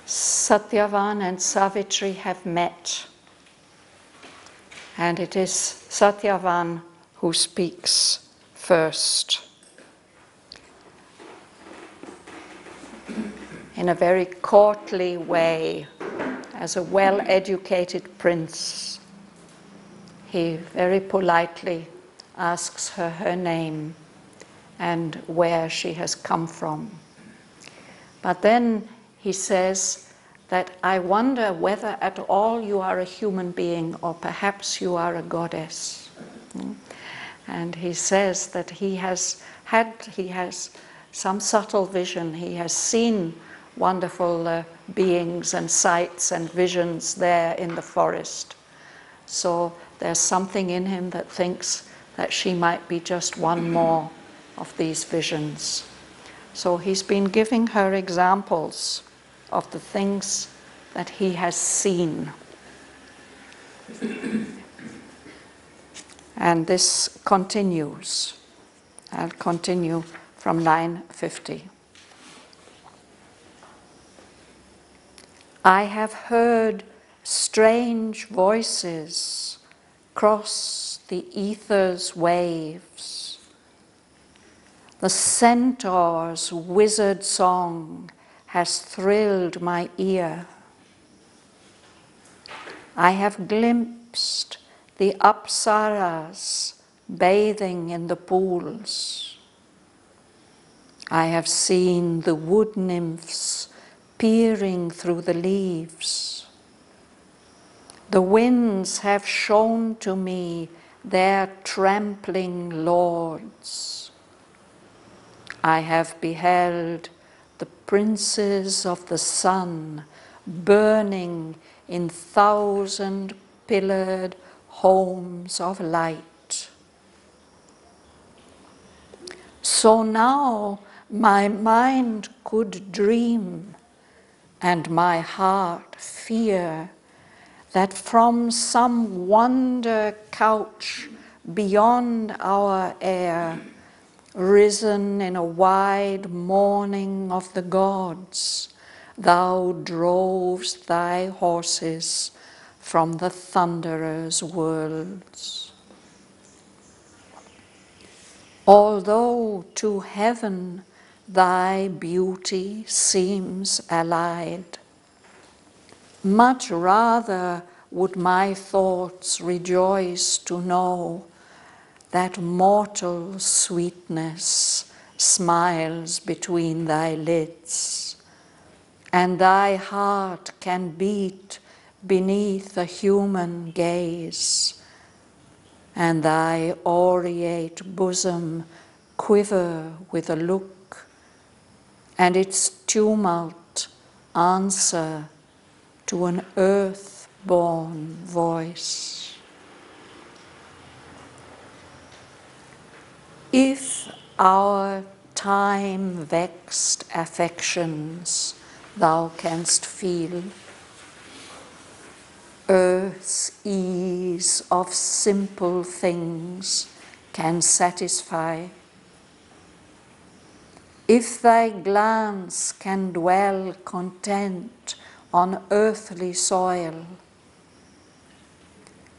Satyavan and Savitri have met, and it is Satyavan who speaks first. In a very courtly way, as a well-educated prince, he very politely asks her her name and where she has come from. But then he says that I wonder whether at all you are a human being or perhaps you are a goddess. And he says that he has some subtle vision. He has seen wonderful beings and sights and visions there in the forest. So there's something in him that thinks that she might be just one more of these visions. So he's been giving her examples of the things that he has seen. And this continues. I'll continue from line 50. I have heard strange voices cross the ether's waves. The centaur's wizard song has thrilled my ear. I have glimpsed the apsaras bathing in the pools. I have seen the wood nymphs peering through the leaves. The winds have shown to me their trampling lords. I have beheld the princes of the sun burning in 1,000-pillared homes of light. So now my mind could dream and my heart fear that from some wonder couch beyond our air, risen in a wide morning of the gods, thou drovest thy horses from the thunderer's worlds. Although to heaven thy beauty seems allied, much rather would my thoughts rejoice to know that mortal sweetness smiles between thy lids, and thy heart can beat beneath a human gaze, and thy aureate bosom quiver with a look, and its tumult answer to an earth-born voice. If our time-vexed affections thou canst feel, earth's ease of simple things can satisfy, if thy glance can dwell content on earthly soil,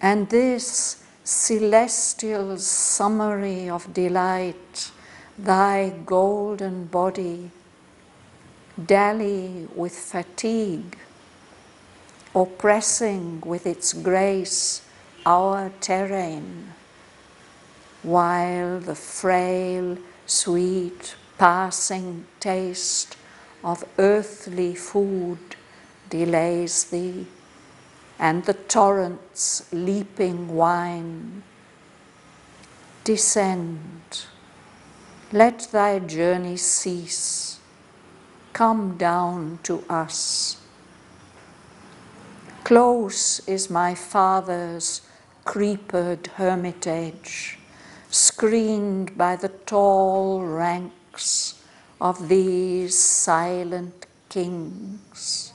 and this celestial summary of delight, thy golden body, dally with fatigue, oppressing with its grace our terrain, while the frail, sweet, passing taste of earthly food delays thee, and the torrent's leaping wine. Descend, let thy journey cease, come down to us. Close is my father's creepered hermitage, screened by the tall ranks of these silent kings,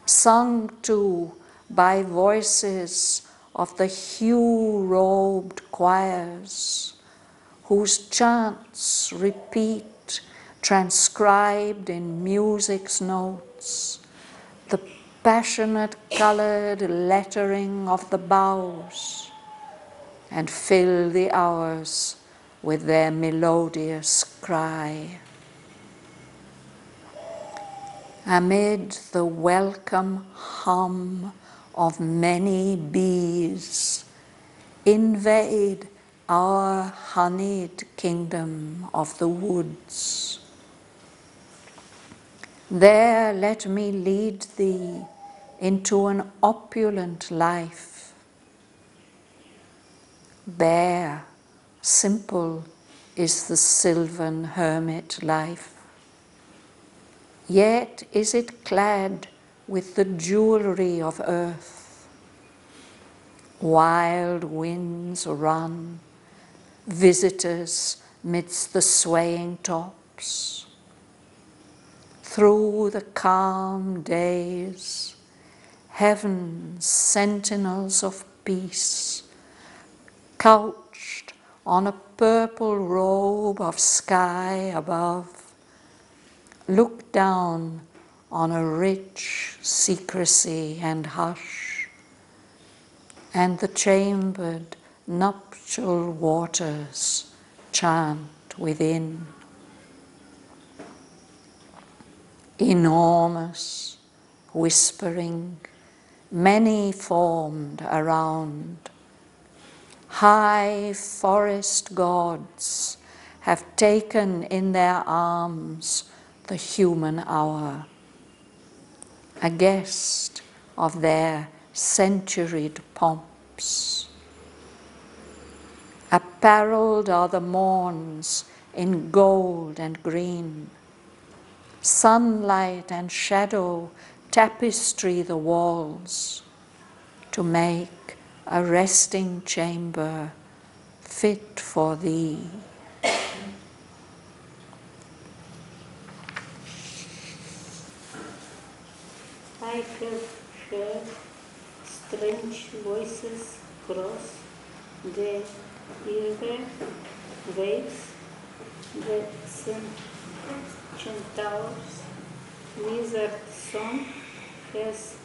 sung to by voices of the hue-robed choirs, whose chants repeat, transcribed in music's notes, passionate colored lettering of the boughs, and fill the hours with their melodious cry. Amid the welcome hum of many bees, invade our honeyed kingdom of the woods. There let me lead thee into an opulent life. Bare, simple is the sylvan hermit life. Yet is it clad with the jewelry of earth. Wild winds run, visitors midst the swaying tops. Through the calm days, heaven's sentinels of peace, couched on a purple robe of sky above, look down on a rich secrecy and hush, and the chambered nuptial waters chant within. Enormous, whispering, many-formed around, high forest gods have taken in their arms the human hour, a guest of their centuried pomps. Apparelled are the morns in gold and green. Sunlight and shadow tapestry the walls to make a resting chamber fit for thee. I have heard strange voices cross the waves, the centaurs' wizard song has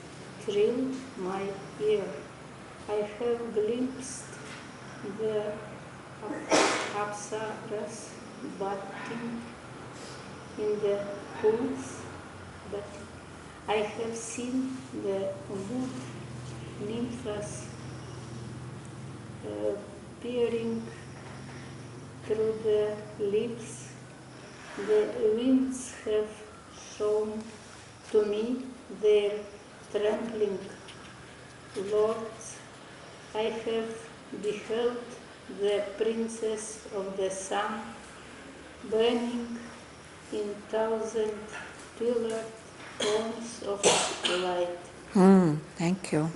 thrilled my ear. I have glimpsed the apsaras bathing in the pools, but I have seen the wood nymphs peering through the leaves. The winds have shown to me their trembling lords. I have beheld the princess of the sun burning in thousand-pillared cones of light. Thank you.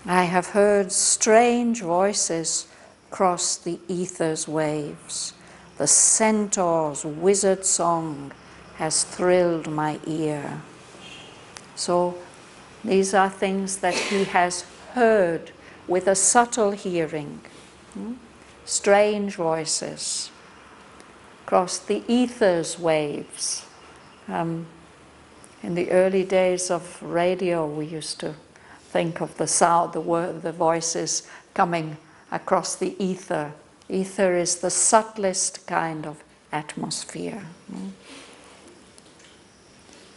I have heard strange voices cross the ether's waves. The centaur's wizard song has thrilled my ear. So these are things that he has heard with a subtle hearing. Strange voices cross the ether's waves. In the early days of radio, we used to think of the sound, the voices coming across the ether. Ether is the subtlest kind of atmosphere.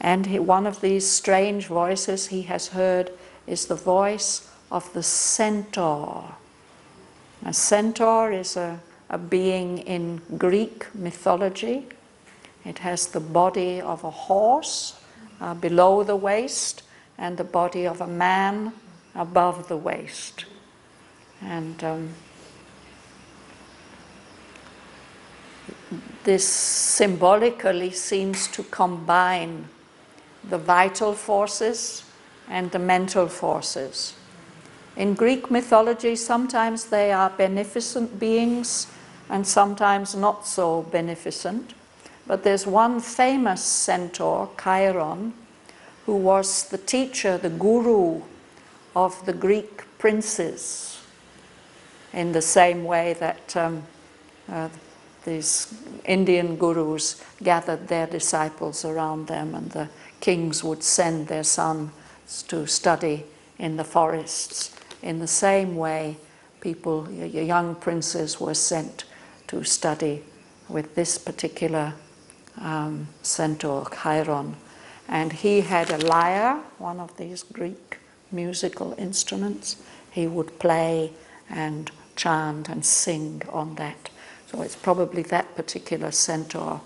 And one of these strange voices he has heard is the voice of the centaur. A centaur is a being in Greek mythology. It has the body of a horse below the waist, and the body of a man above the waist. And this symbolically seems to combine the vital forces and the mental forces. In Greek mythology, sometimes they are beneficent beings and sometimes not so beneficent. But there's one famous centaur, Chiron, who was the teacher, the guru of the Greek princes, in the same way that these Indian gurus gathered their disciples around them, and the kings would send their sons to study in the forests. In the same way, people, young princes, were sent to study with this particular centaur, Chiron. And he had a lyre, one of these Greek musical instruments. He would play and chant and sing on that. So it's probably that particular centaur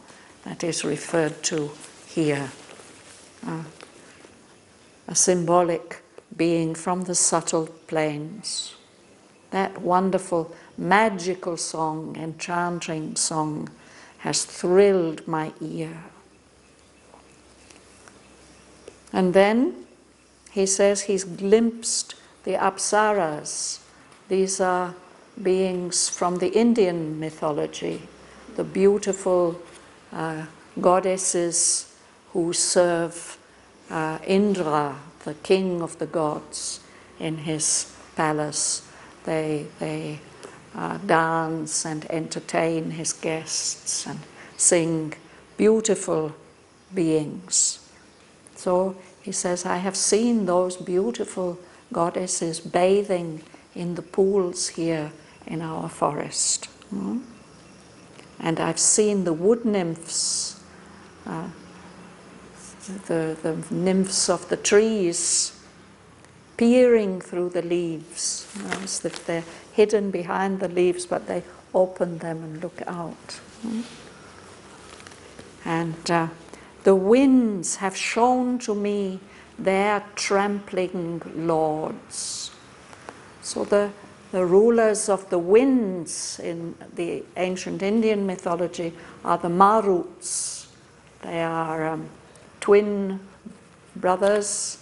that is referred to here. A symbolic being from the subtle planes. That wonderful, magical song, enchanting song, has thrilled my ear. And then he says he's glimpsed the apsaras. These are beings from the Indian mythology, the beautiful goddesses who serve Indra, the king of the gods, in his palace. They dance and entertain his guests and sing, beautiful beings. So he says, I have seen those beautiful goddesses bathing in the pools here in our forest. And I've seen the wood nymphs, the nymphs of the trees, peering through the leaves, as if they're hidden behind the leaves, but they open them and look out. And the winds have shown to me their trampling lords. So the rulers of the winds in the ancient Indian mythology are the Maruts. They are twin brothers,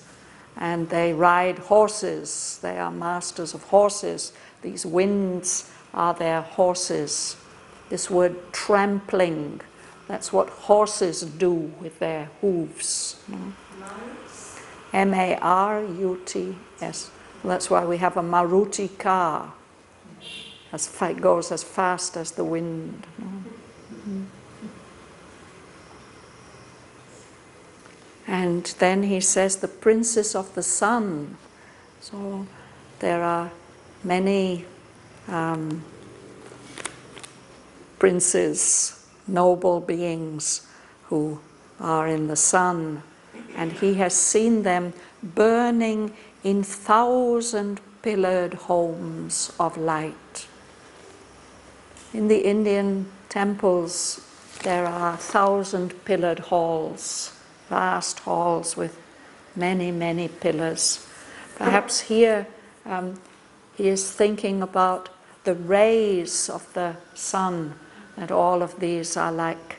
and they ride horses. They are masters of horses. These winds are their horses. This word trampling, that's what horses do with their hooves. M-A-R-U-T-S. That's why we have a Maruti car. It goes as fast as the wind. And then he says the princes of the sun. So there are many princes, noble beings who are in the sun, and he has seen them burning in 1,000-pillared homes of light. In the Indian temples, there are 1,000-pillared halls, vast halls with many, many pillars. Perhaps here he is thinking about the rays of the sun, that all of these are like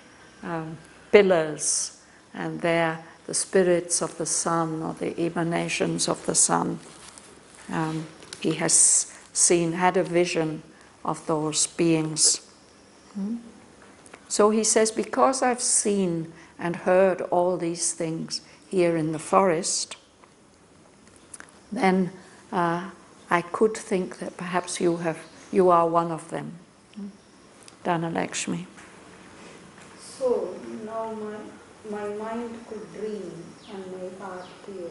pillars, and they're the spirits of the sun, or the emanations of the sun. He has had a vision of those beings. So he says, because I've seen and heard all these things here in the forest, then I could think that perhaps you are one of them. Dhanalakshmi. So now my mind could dream and my heart fear,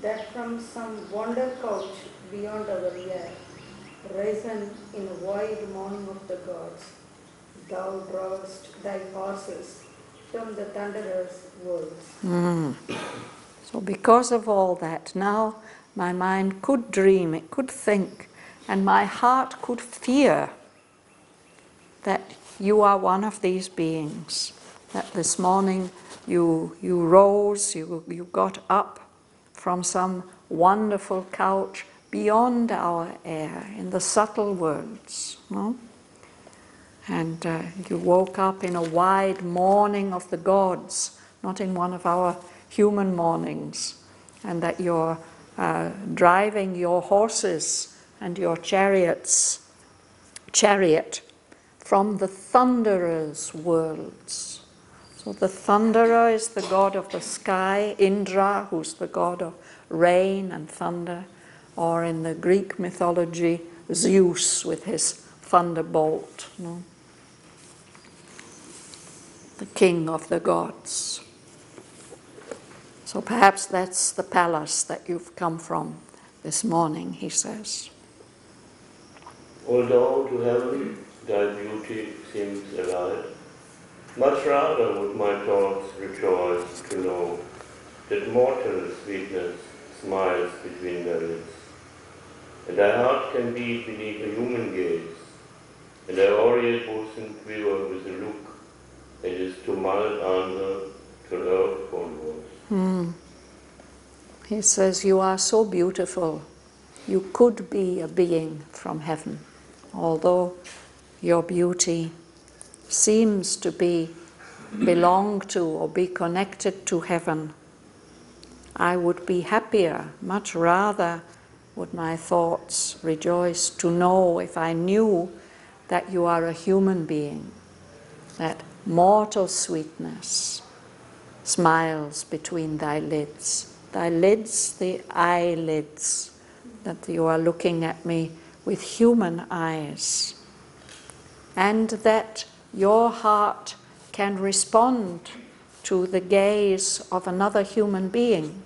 that from some wonder couch beyond our year, risen in a wide morning of the gods, thou drawest thy horses from the thunderer's words. So because of all that, now my mind could dream, it could think, and my heart could fear that you are one of these beings, that this morning you rose, you got up from some wonderful couch beyond our air, in the subtle worlds. No? And you woke up in a wide morning of the gods, not in one of our human mornings, and that you're driving your horses and your chariot from the thunderer's worlds. So the thunderer is the god of the sky, Indra, who's the god of rain and thunder, or in the Greek mythology, Zeus with his thunderbolt. No? the king of the gods. So perhaps that's the palace that you've come from this morning, he says. Although to heaven thy beauty seems allied, much rather would my thoughts rejoice to know that mortal sweetness smiles between thy lips, and thy heart can beat beneath a human gaze, and thy aureate bosom quiver with a look that is too mild answer to an earth-born voice. He says, you are so beautiful, you could be a being from heaven, although your beauty seems to belong to or be connected to heaven. I would be happier, much rather would my thoughts rejoice to know if I knew that you are a human being, that mortal sweetness smiles between thy lids. Thy lids, the eyelids, that you are looking at me with human eyes, and that your heart can respond to the gaze of another human being,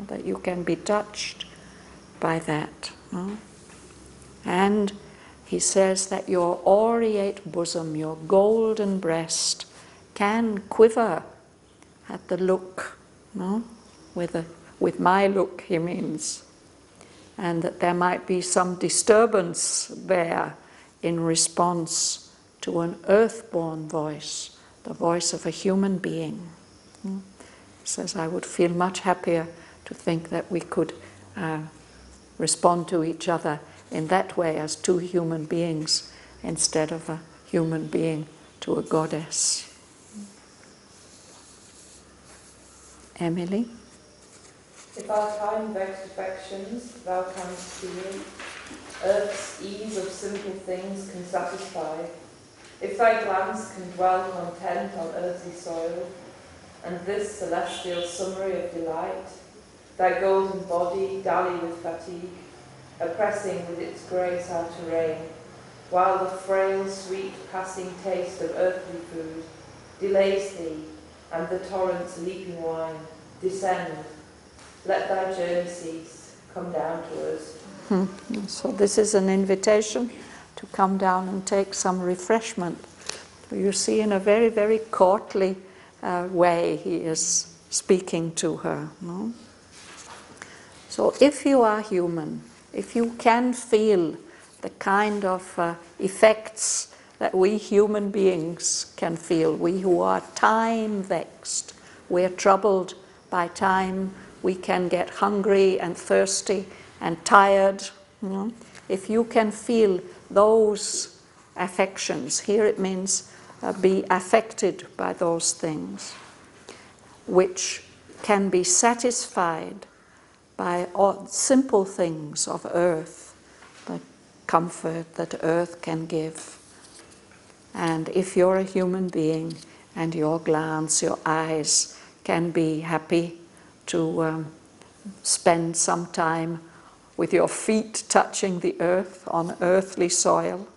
that you can be touched by that. And he says that your aureate bosom, your golden breast, can quiver at the look, with my look, he means, and that there might be some disturbance there in response to an earthborn voice, the voice of a human being. He says, I would feel much happier to think that we could respond to each other in that way as two human beings instead of a human being to a goddess. Emily? If our time-vexed affections thou canst feel, earth's ease of simple things can satisfy. If thy glance can dwell content on earthly soil, and this celestial summary of delight, thy golden body dally with fatigue, oppressing with its grace our terrain, while the frail, sweet, passing taste of earthly food delays thee, and the torrent's leaping wine descend. Let thy journey cease, come down to us. So this is an invitation to come down and take some refreshment. You see, in a very, very courtly way, he is speaking to her. No? So if you are human, if you can feel the kind of effects that we human beings can feel, we who are time-vexed, we're troubled by time, we can get hungry and thirsty and tired. If you can feel those affections, here it means be affected by those things, which can be satisfied by all simple things of earth, the comfort that earth can give. And if you're a human being and your glance, your eyes can be happy to spend some time with your feet touching the earth on earthly soil.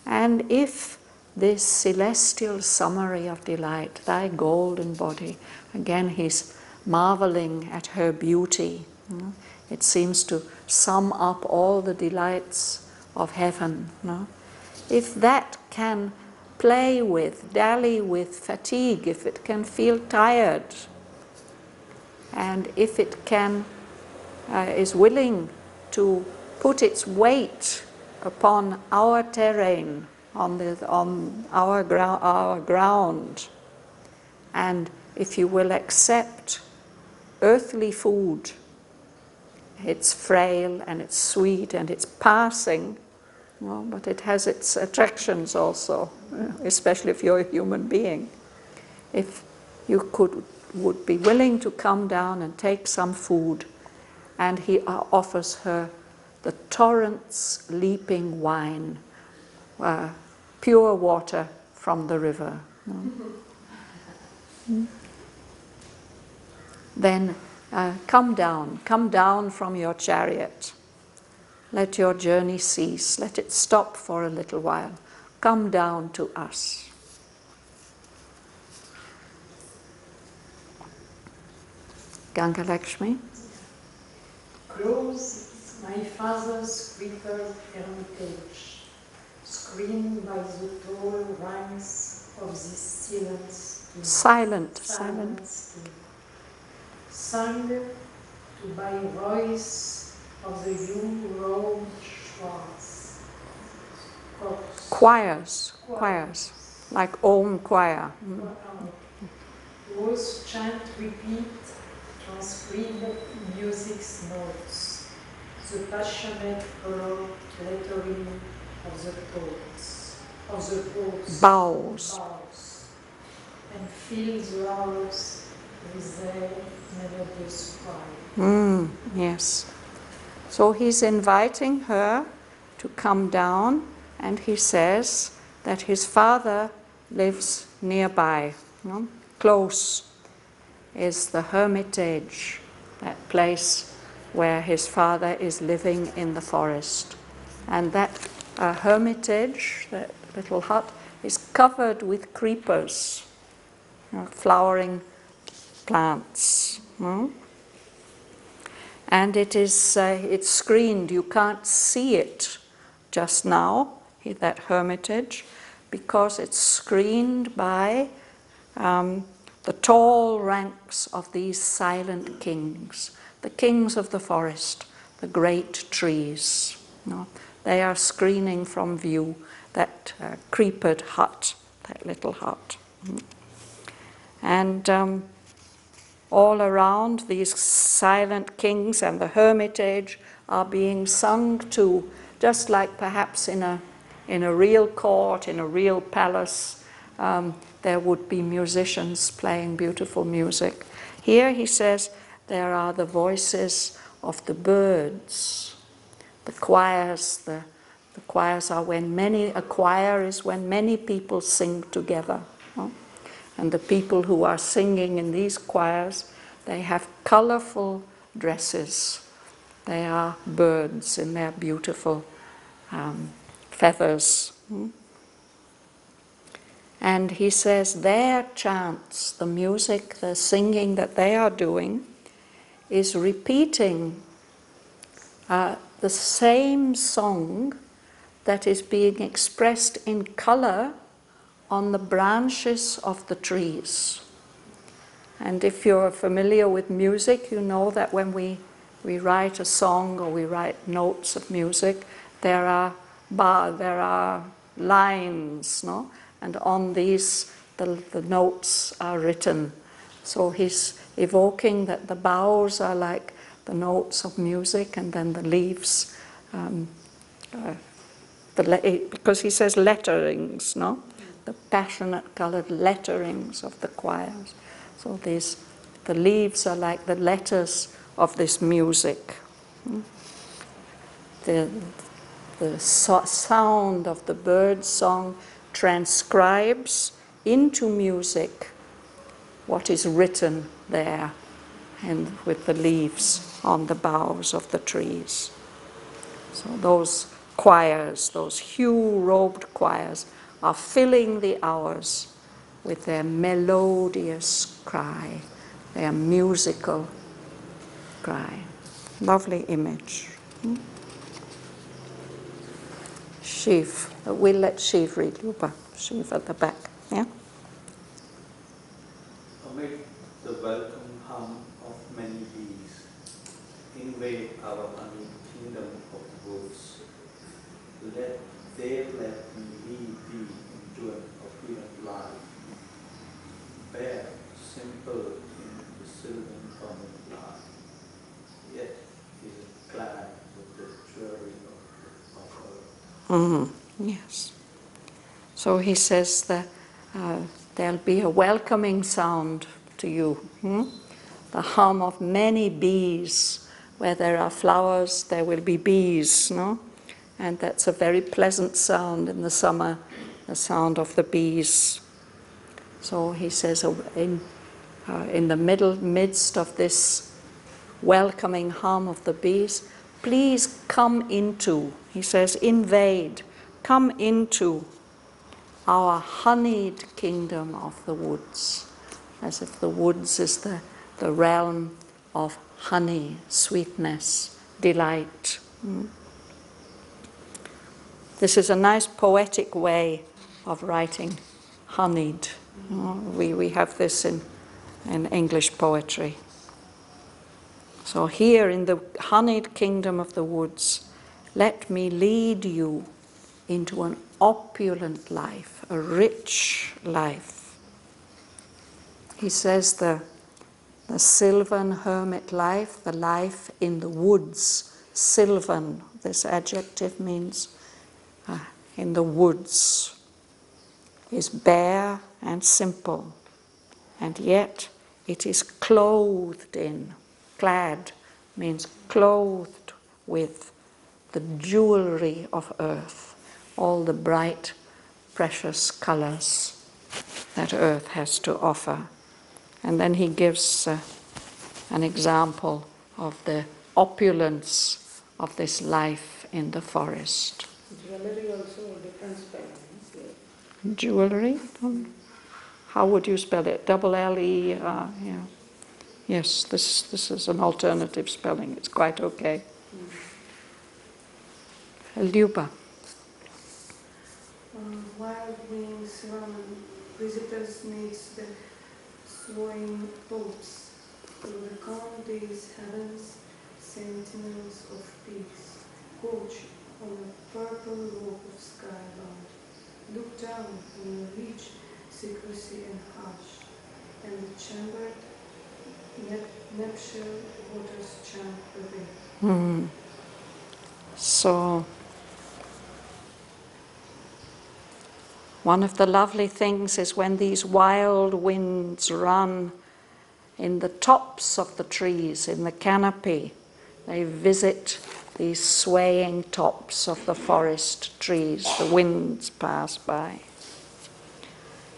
And if this celestial summary of delight, thy golden body, again he's marveling at her beauty. It seems to sum up all the delights of heaven. If that can play with, dally with fatigue, if it can feel tired, and if it can is willing to put its weight upon our terrain, on our ground, and if you will accept earthly food, it's frail and it's sweet and it's passing, but it has its attractions also, especially if you're a human being. If you would be willing to come down and take some food, and he offers her the torrent's leaping wine, pure water from the river. Then come down from your chariot. Let your journey cease, let it stop for a little while. Come down to us. Ganga Lakshmi. Close my father's crippled hermitage, screened by the tall ranks of this silent Silent. sung to by voice of the you-robed Schwartz. Choirs, like Om choir. Whose chant repeat, transcribe music's notes, the passionate prologue lettering of the poets, Bows. and fill the hours with their melodious cry. Yes. So he's inviting her to come down, and he says that his father lives nearby. Close is the hermitage, that place where his father is living in the forest. And that hermitage, that little hut, is covered with creepers, flowering plants. And it's screened. You can't see it just now, that hermitage, because it's screened by the tall ranks of these silent kings, the kings of the forest, the great trees. They are screening from view that creepered hut, that little hut. And all around, these silent kings and the hermitage are being sung to, just like perhaps in a real court, in a real palace, there would be musicians playing beautiful music. Here he says there are the voices of the birds, the choirs. The choirs are a choir is when many people sing together. And the people who are singing in these choirs, they have colorful dresses. They are birds in their beautiful feathers. And he says their chants, the music, the singing that they are doing, is repeating the same song that is being expressed in color on the branches of the trees. And if you're familiar with music, you know that when we write a song or we write notes of music, there are lines, no? And on these, the notes are written. So he's evoking that the boughs are like the notes of music, and then the leaves, because he says letterings, no? The passionate colored letterings of the choirs. So the leaves are like the letters of this music. The sound of the bird's song transcribes into music what is written there, and with the leaves on the boughs of the trees. So those choirs, those hue-robed choirs, are filling the hours with their melodious cry, their musical cry. Lovely image. Shiv. We'll let Shiv read, Lupa. Shiv at the back. Yeah? Amid the welcome hum of many bees, invade our honey kingdom of the woods. Let me lead thee into an opulent life, bare, simple in the sylvan common life, yet is it glad with the jewelry of earth. Yes. So he says that there'll be a welcoming sound to you. The hum of many bees. Where there are flowers, there will be bees, no? And that's a very pleasant sound in the summer, the sound of the bees. So he says, in the midst of this welcoming hum of the bees, please come into, he says, invade, come into our honeyed kingdom of the woods, as if the woods is the realm of honey, sweetness, delight. This is a nice poetic way of writing honeyed. We have this in English poetry. So here in the honeyed kingdom of the woods, let me lead you into an opulent life, a rich life. He says the sylvan hermit life, the life in the woods. Sylvan, this adjective means in the woods, is bare and simple, and yet it is clothed in. Clad means clothed with the jewelry of earth, all the bright, precious colors that earth has to offer. And then he gives an example of the opulence of this life in the forest. Jewelry also different spellings. Jewelry? How would you spell it? Double L-E? Yeah. Yes, this is an alternative spelling. It's quite okay. Lyuba. Wild wings run, visitors meets the swaying thoughts. Through the calm days, heavens, sentinels of peace, coach on a purple robe of skybound. Look down on the reach, secrecy and hush, and the chambered nuptial waters chant the way. So, one of the lovely things is when these wild winds run in the tops of the trees, in the canopy, they visit these swaying tops of the forest trees. The winds pass by.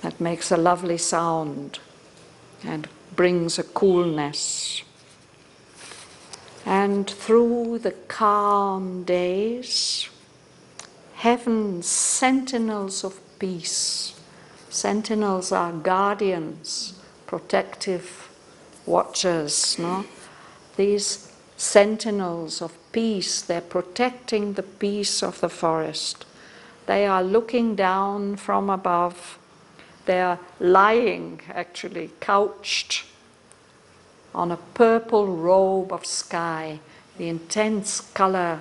That makes a lovely sound and brings a coolness. And through the calm days, heaven's sentinels of peace. Sentinels are guardians, protective watchers, no? These sentinels of peace, they're protecting the peace of the forest. They are looking down from above. They are lying, actually, couched on a purple robe of sky, the intense color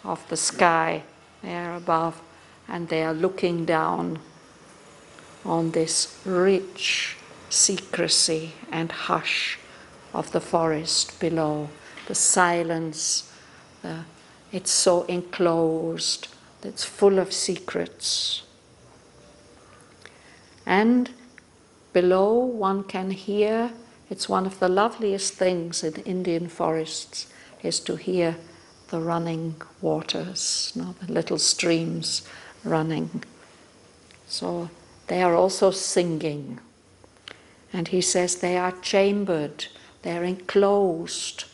of the sky there above, and they are looking down on this rich secrecy and hush of the forest below. The silence, it's so enclosed, it's full of secrets. And below one can hear, it's one of the loveliest things in Indian forests, is to hear the running waters, the little streams running. So they are also singing. And he says they are chambered, they are enclosed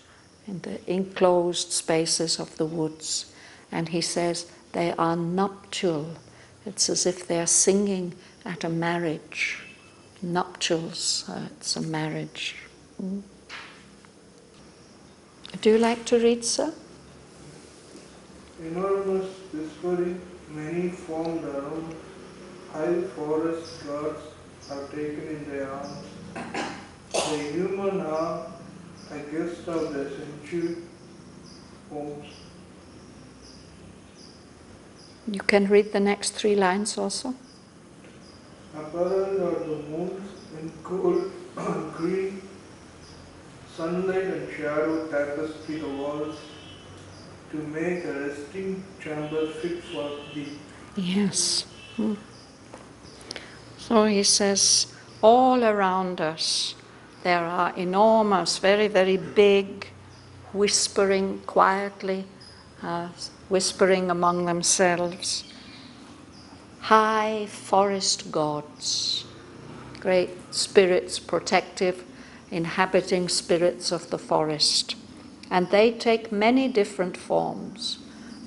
in the enclosed spaces of the woods. And he says they are nuptial. It's as if they are singing at a marriage. Nuptials, it's a marriage. Do you like to read, sir? Enormous whispering, many formed around, high forest gods are taken in their arms. The human are a guest of the sensual homes. You can read the next 3 lines also. Apparelled are the moons in gold and green, sunlight and shadow tapestry the walls, to make a resting chamber fit for thee. Yes. So he says, all around us there are enormous, very, very big, whispering quietly, whispering among themselves, high forest gods, great spirits, protective, inhabiting spirits of the forest. And they take many different forms,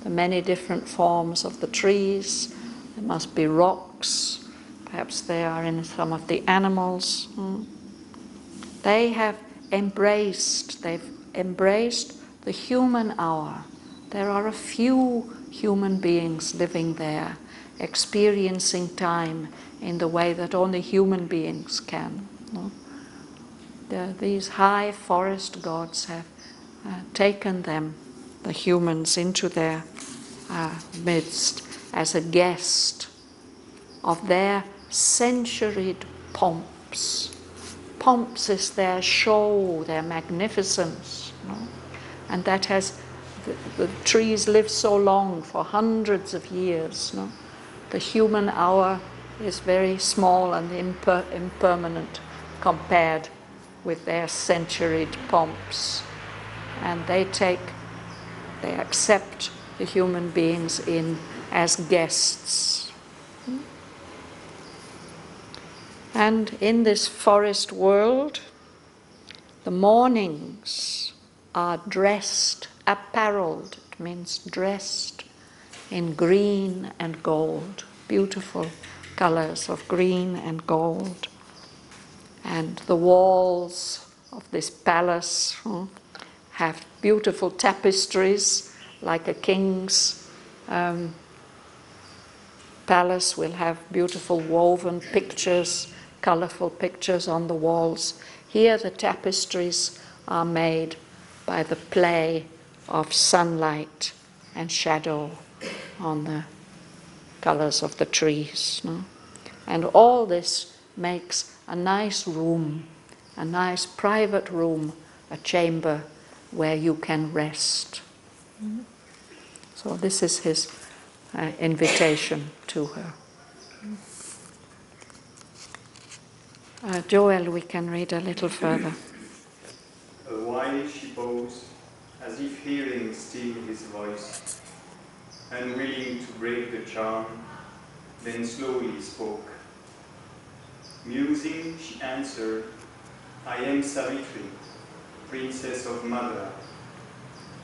the many different forms of the trees. There must be rocks, perhaps they are in some of the animals. They have they've embraced the human hour. There are a few human beings living there, experiencing time in the way that only human beings can. No? These high forest gods have taken them, the humans, into their midst as a guest of their centuried pomps. Pomps is their show, their magnificence. No? And that has, the trees live so long, for hundreds of years. No? The human hour is very small and impermanent compared with their centuried pomps. And they accept the human beings in as guests. And in this forest world, the mornings are dressed, apparelled, it means dressed, in green and gold, beautiful colors of green and gold. And the walls of this palace have beautiful tapestries, like a king's palace will have beautiful woven pictures, colorful pictures on the walls. Here the tapestries are made by the play of sunlight and shadow on the colors of the trees. No? And all this makes a nice room, a nice private room, a chamber where you can rest. So this is his invitation to her. Joel, we can read a little further. A while she paused, as if hearing still his voice, unwilling to break the charm, then slowly spoke. Musing, she answered, I am Savitri, princess of Madra.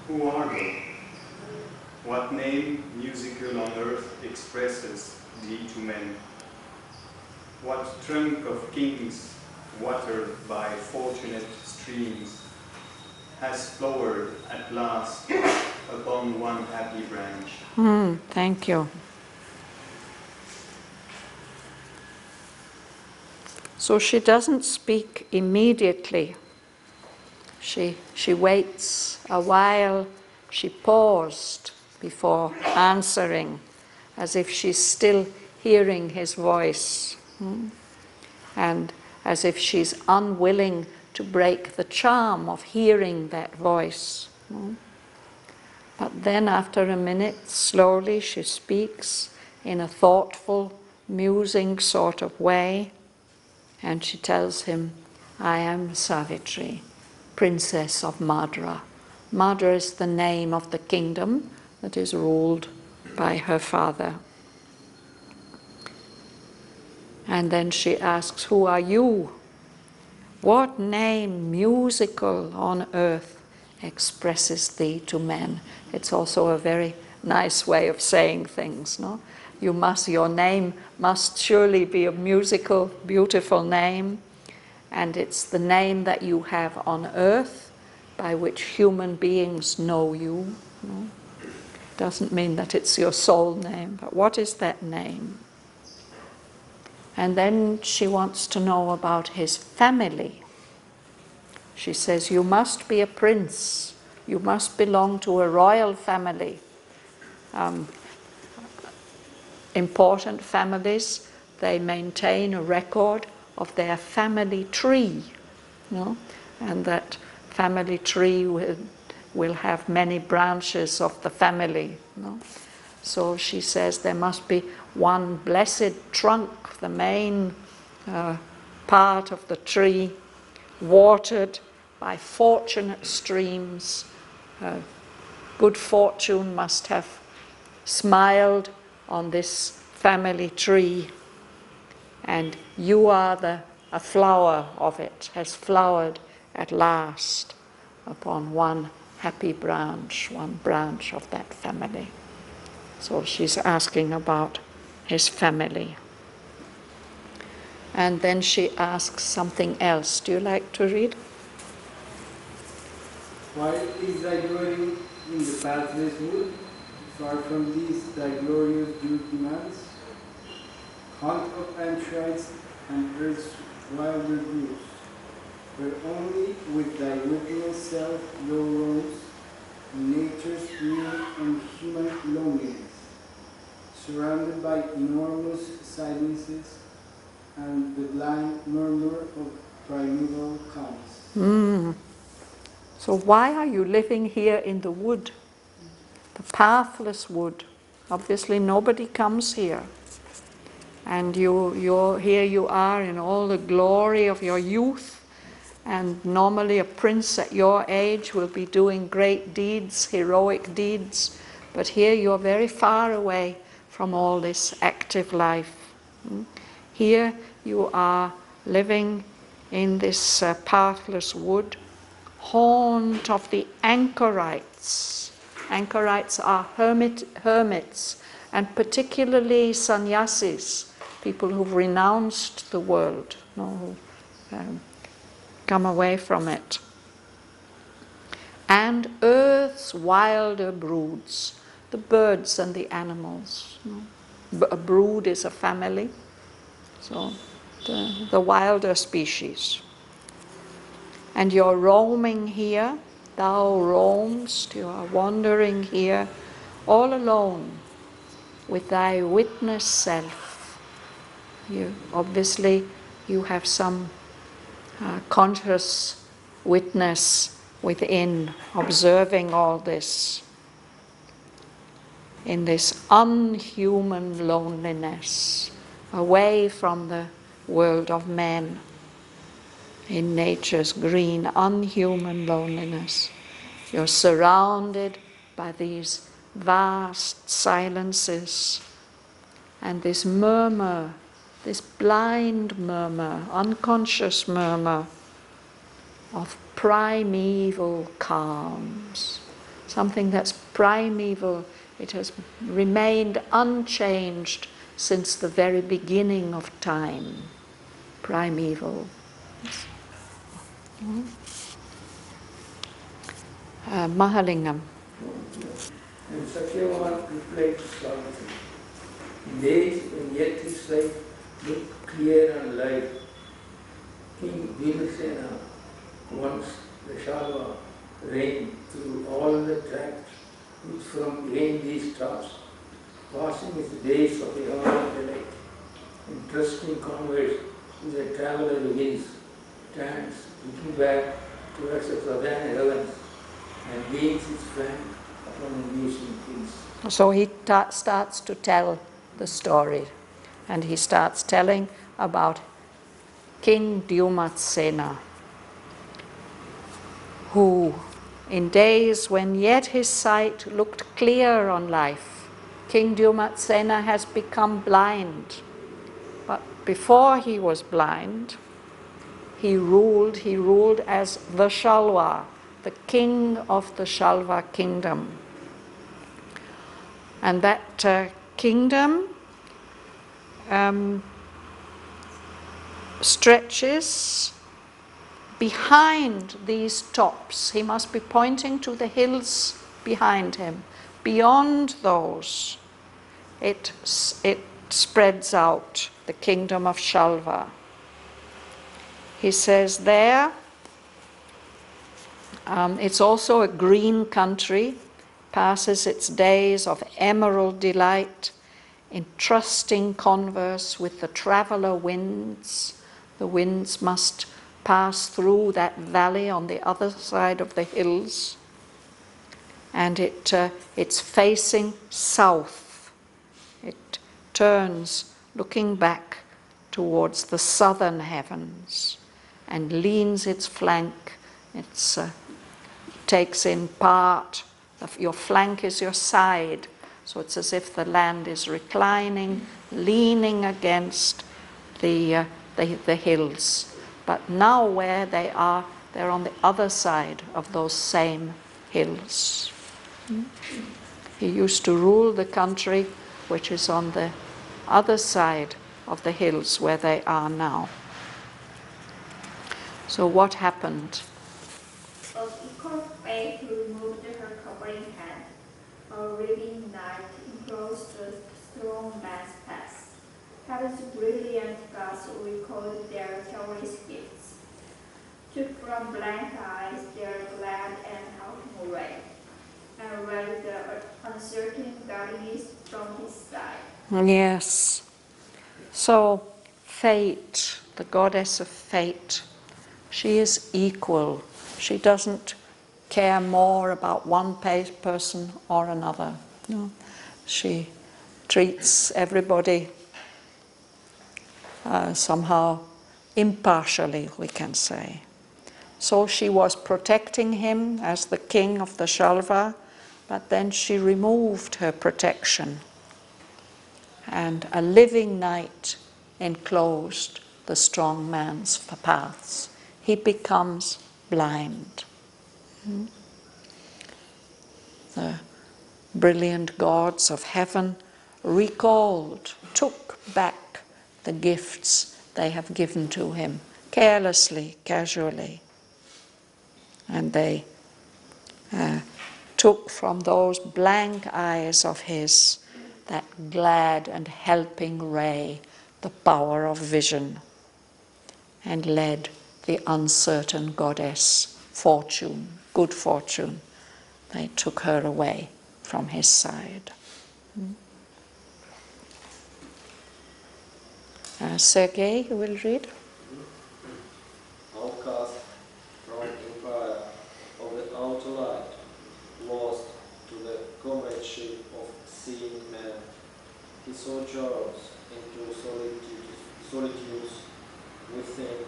Who are you? What name musical on earth expresses thee to men? What trunk of kings, watered by fortunate streams, has flowered at last upon one happy branch? Thank you. So she doesn't speak immediately. She waits a while. She paused before answering, as if she's still hearing his voice, and as if she's unwilling to break the charm of hearing that voice. But then after a minute, slowly she speaks in a thoughtful, musing sort of way, and she tells him, I am Savitri, princess of Madra. Madra is the name of the kingdom that is ruled by her father. And then she asks, who are you? What name musical on earth expresses thee to men? It's also a very nice way of saying things, no? Your name must surely be a musical, beautiful name, and it's the name that you have on earth by which human beings know you. No? Doesn't mean that it's your soul name, but what is that name? And then she wants to know about his family. She says, you must be a prince. You must belong to a royal family. Important families, they maintain a record of their family tree. No? And that family tree will have many branches of the family. No? So she says there must be one blessed trunk, the main part of the tree, watered by fortunate streams. Good fortune must have smiled on this family tree, and you are a flower of it, has flowered at last upon one happy branch, one branch of that family. So she's asking about his family. And then she asks something else. Do you like to read? Why is thy dwelling in the pathless wood, far from these thy glorious due demands? Haunt of anthrites and earth's wilder groves, where only with thy witness self thou roams, in nature's real and human loneliness, surrounded by enormous silences and the blind murmur of primeval calms. So why are you living here in the wood? The pathless wood. Obviously nobody comes here. And here you are in all the glory of your youth. And normally a prince at your age will be doing great deeds, heroic deeds. But here you're very far away from all this active life. Here you are living in this pathless wood, haunt of the anchorites. Anchorites are hermits, and particularly sannyasis, people who've renounced the world, who come away from it. And earth's wilder broods, the birds and the animals. A brood is a family, so the wilder species. And you're roaming here, thou roamst, you are wandering here, all alone, with thy witness self. Obviously, you have some conscious witness within, observing all this, in this unhuman loneliness, away from the world of men, in nature's green, unhuman loneliness. You're surrounded by these vast silences and this murmur, this blind murmur, unconscious murmur of primeval calms. Something that's primeval, it has remained unchanged since the very beginning of time. Primeval. Mahalingam. And Satyavan replied to Savitri, in days when yet his life looked clear and light, King Bhimasena, once the Shalva, reigned through all the tracts which from reigned these stars, passing his days of the hour of delight, in trusting converse with the traveller winds, stands looking back towards the southern heavens and gains his flank upon the musing hills. So he starts to tell the story, and he starts telling about King Dyumatsena, who, in days when yet his sight looked clear on life, King Dyumatsena has become blind. But before he was blind, he ruled as the Shalva, the king of the Shalva kingdom. And that kingdom stretches behind these tops. He must be pointing to the hills behind him. Beyond those, it spreads out, the kingdom of Shalva. He says there, it's also a green country, passes its days of emerald delight in trusting converse with the traveller winds. The winds must pass through that valley on the other side of the hills, and it's facing south. It turns looking back towards the southern heavens and leans its flank. It takes in part, your flank is your side, so it's as if the land is reclining, leaning against the hills. But now where they are, they're on the other side of those same hills. He used to rule the country which is on the other side of the hills where they are now. So what happened? Because Paris brilliant gods recalled their choice gifts, took from blank eyes their glad and autumn ray, and read the uncertain goddess from his side. Yes. So, fate, the goddess of fate, she is equal. She doesn't care more about one person or another. No. She treats everybody somehow impartially, we can say. So she was protecting him as the king of the Shalva, but then she removed her protection, and a living night enclosed the strong man's paths. He becomes blind. The brilliant gods of heaven recalled, took back the gifts they have given to him, carelessly, casually. And they took from those blank eyes of his that glad and helping ray, the power of vision, and led the uncertain goddess, fortune, good fortune. They took her away from his side. Sergei, you will read? Outcast from empire of the outer light, lost to the comradeship of seeing men, he sojourns into solitudes within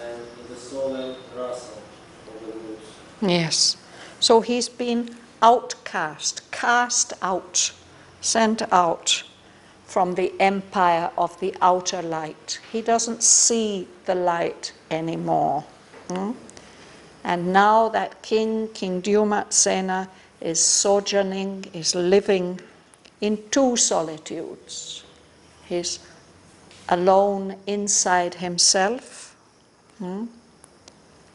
and in the solemn rustle of the woods. Yes. So he's been outcast, cast out, sent out from the empire of the outer light. He doesn't see the light anymore. And now that King Dyumatsena, is sojourning, is living in two solitudes. He's alone inside himself,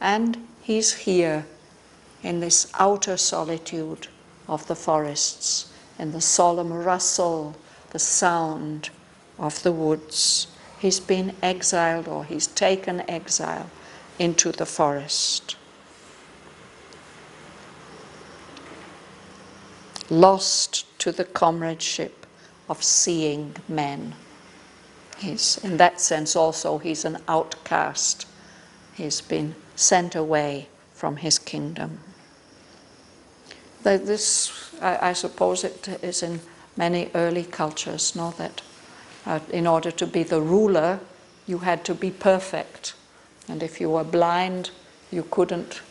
and he's here in this outer solitude of the forests, in the solemn rustle, the sound of the woods. He's been exiled, or he's taken exile into the forest. Lost to the comradeship of seeing men. He's, in that sense also, he's an outcast. He's been sent away from his kingdom. This, I suppose it is in many early cultures, no, that in order to be the ruler, you had to be perfect. And if you were blind, you couldn't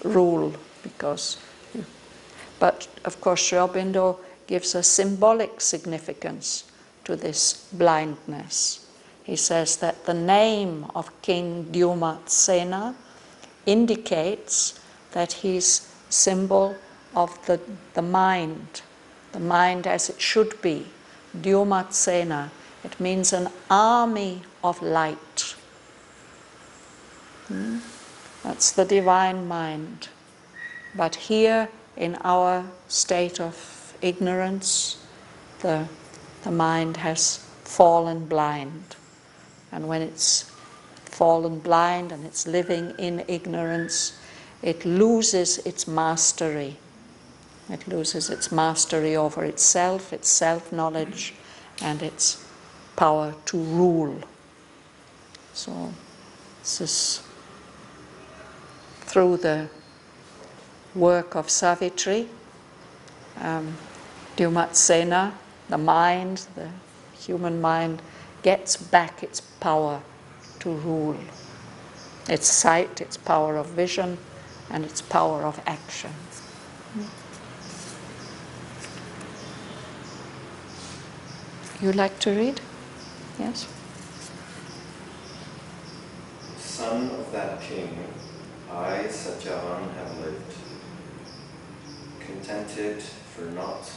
rule because... But, of course, Aurobindo gives a symbolic significance to this blindness. He says that the name of King Dyumatsena indicates that he's symbol of the mind as it should be. Dyumatsena, it means an army of light. That's the divine mind. But here, in our state of ignorance, the mind has fallen blind. And when it's fallen blind and it's living in ignorance, it loses its mastery. It loses its mastery over itself, its self-knowledge, and its power to rule. So this is through the work of Savitri, Dyumatsena, the mind, the human mind, gets back its power to rule. Its sight, its power of vision, and its power of action. You'd like to read? Yes? Son of that king, I, Satyavan, have lived, contented for naught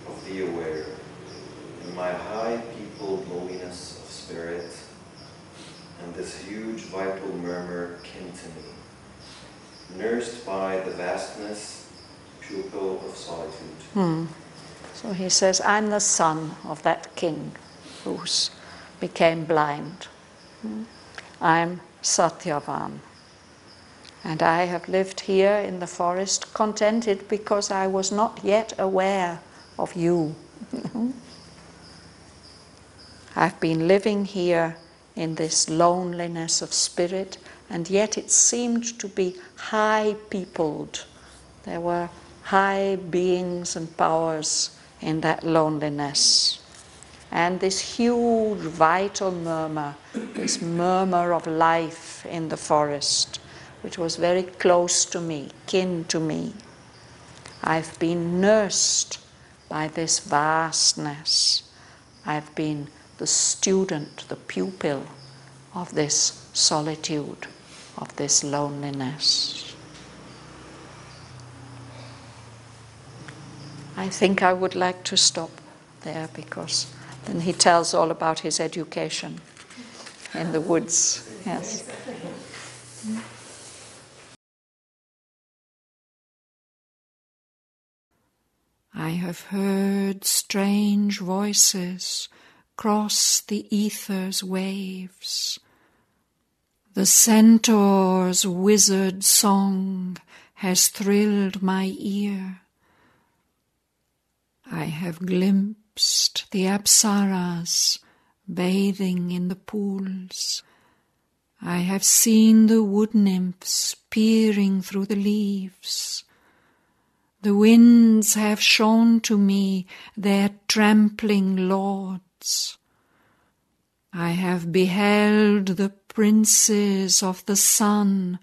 of thee aware, in my high peopled lowliness of spirit, and this huge vital murmur kin to me, nursed by the vastness, pupil of solitude. So he says, I'm the son of that king who's became blind. I'm Satyavan. And I have lived here in the forest contented because I was not yet aware of you. I've been living here in this loneliness of spirit, and yet it seemed to be high-peopled. There were high beings and powers in that loneliness. And this huge vital murmur, this murmur of life in the forest, which was very close to me, kin to me. I've been nursed by this vastness. I've been the student, the pupil of this solitude, of this loneliness. I think I would like to stop there because then he tells all about his education in the woods. Yes. I have heard strange voices cross the ether's waves. The centaur's wizard song has thrilled my ear. I have glimpsed the apsaras bathing in the pools. I have seen the wood nymphs peering through the leaves. The winds have shown to me their trampling lords. I have beheld the princes of the sun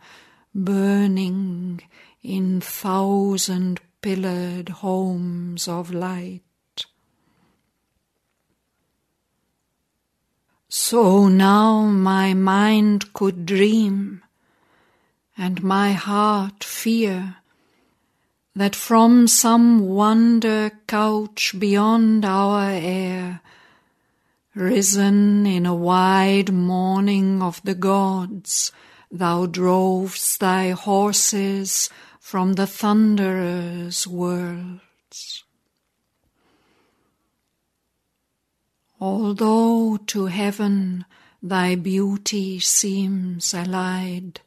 burning in 1,000-pillared homes of light. So now my mind could dream, and my heart fear, that from some wonder couch beyond our air, risen in a wide morning of the gods, thou drovest thy horses from the thunderer's worlds. Although to heaven thy beauty seems allied,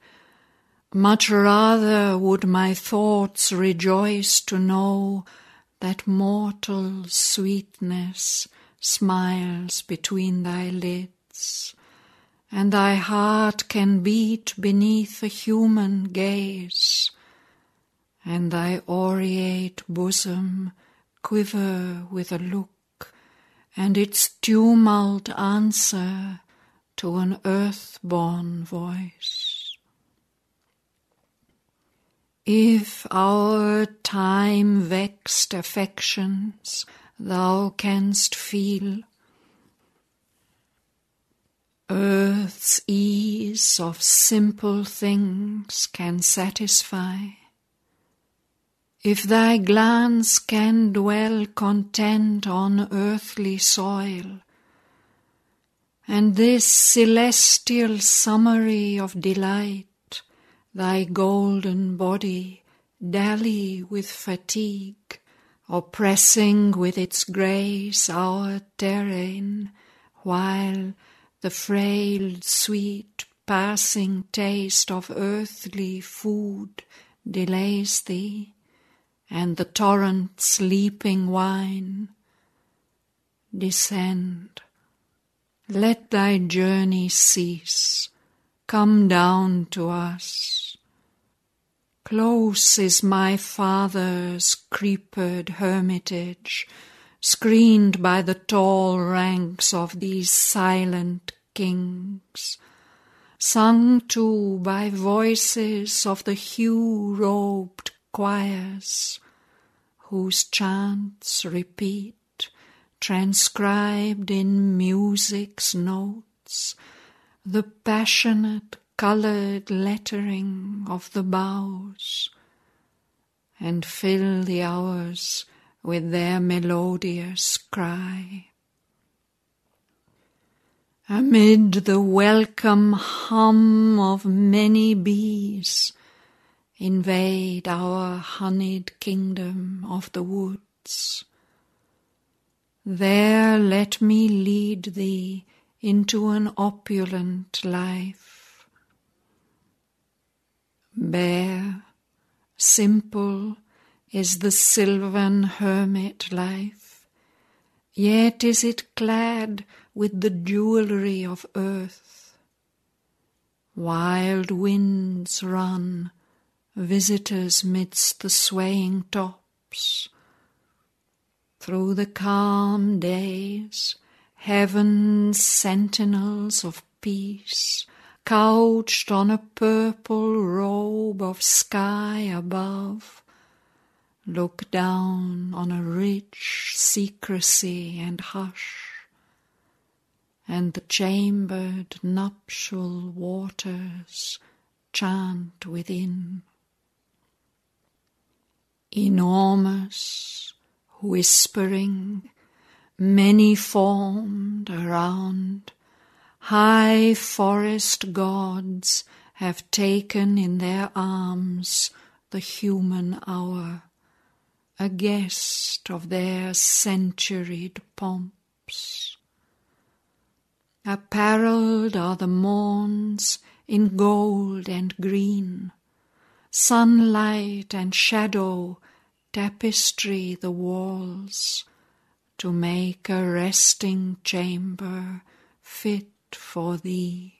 much rather would my thoughts rejoice to know that mortal sweetness smiles between thy lids, and thy heart can beat beneath a human gaze, and thy aureate bosom quiver with a look, and its tumult answer to an earth-born voice. If our time-vexed affections thou canst feel, earth's ease of simple things can satisfy, if thy glance can dwell content on earthly soil, and this celestial summary of delight, thy golden body dally with fatigue, oppressing with its grace our terrain, while the frail, sweet, passing taste of earthly food delays thee, and the torrent's leaping wine. Descend, let thy journey cease, come down to us. Close is my father's creepered hermitage, screened by the tall ranks of these silent kings, sung to by voices of the hue-robed choirs, whose chants repeat, transcribed in music's notes, the passionate coloured lettering of the boughs, and fill the hours with their melodious cry. Amid the welcome hum of many bees, invade our honeyed kingdom of the woods. There let me lead thee into an opulent life. Bare, simple is the sylvan hermit life, yet is it clad with the jewelry of earth. Wild winds run, visitors midst the swaying tops. Through the calm days, heaven's sentinels of peace, couched on a purple robe of sky above, look down on a rich secrecy and hush, and the chambered nuptial waters chant within. Enormous, whispering, many-formed around, high forest gods have taken in their arms the human hour, a guest of their centuried pomps. Apparelled are the morns in gold and green, sunlight and shadow tapestry the walls, to make a resting chamber fit for thee.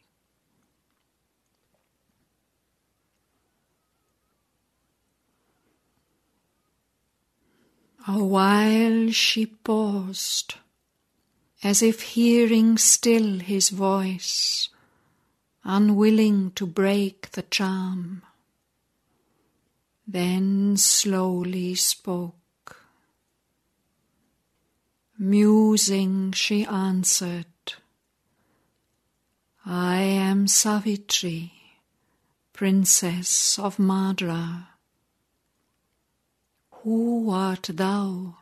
A while she paused, as if hearing still his voice, unwilling to break the charm. Then slowly spoke. Musing, she answered, I am Savitri, Princess of Madra. Who art thou?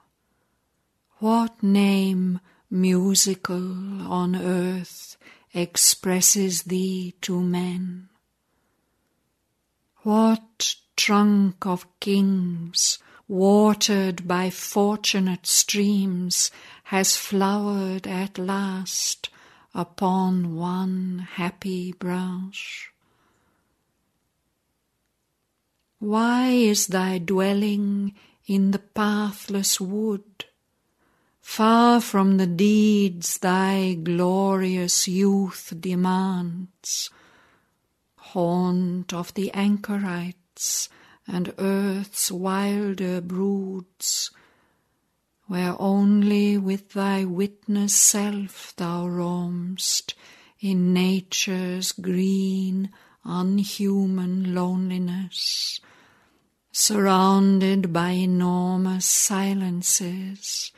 What name musical on earth expresses thee to men? What trunk of kings, watered by fortunate streams, has flowered at last upon one happy branch? Why is thy dwelling in the pathless wood, far from the deeds thy glorious youth demands, haunt of the anchorites and earth's wilder broods, where only with thy witness self thou roam'st in nature's green, unhuman loneliness, surrounded by enormous silences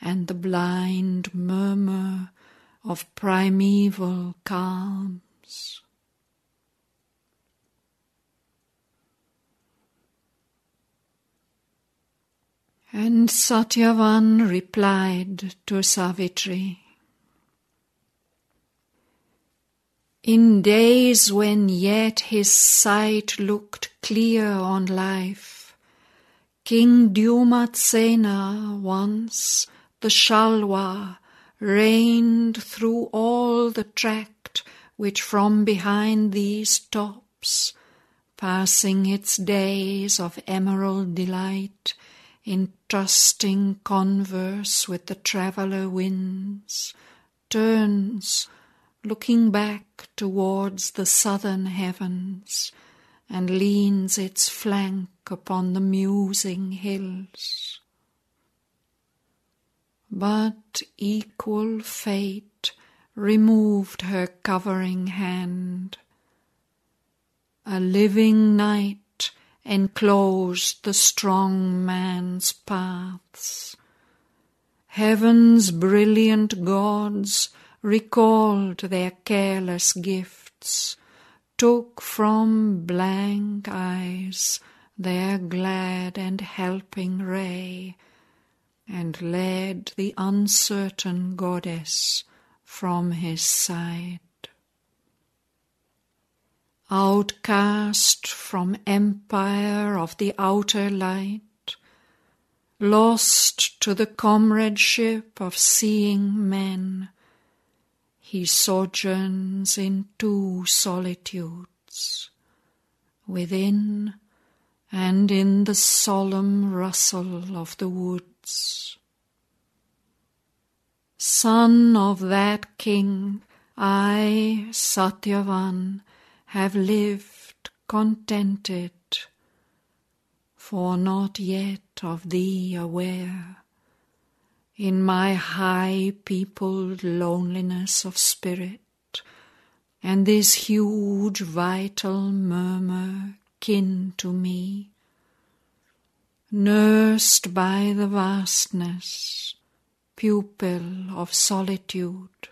and the blind murmur of primeval calms. And Satyavan replied to Savitri, in days when yet his sight looked clear on life, King Dyumatsena once, the Shalwa, reigned through all the tract which from behind these tops, passing its days of emerald delight in trusting converse with the traveller winds, turns, looking back towards the southern heavens, and leans its flank upon the musing hills. But equal fate removed her covering hand. A living night enclosed the strong man's paths. Heaven's brilliant gods recalled their careless gifts, took from blank eyes their glad and helping ray, and led the uncertain goddess from his side. Outcast from empire of the outer light, lost to the comradeship of seeing men, he sojourns in two solitudes, within and in the solemn rustle of the woods. Son of that king, I, Satyavan, have lived contented, for not yet of thee aware, in my high-peopled loneliness of spirit, and this huge vital murmur kin to me, nursed by the vastness, pupil of solitude,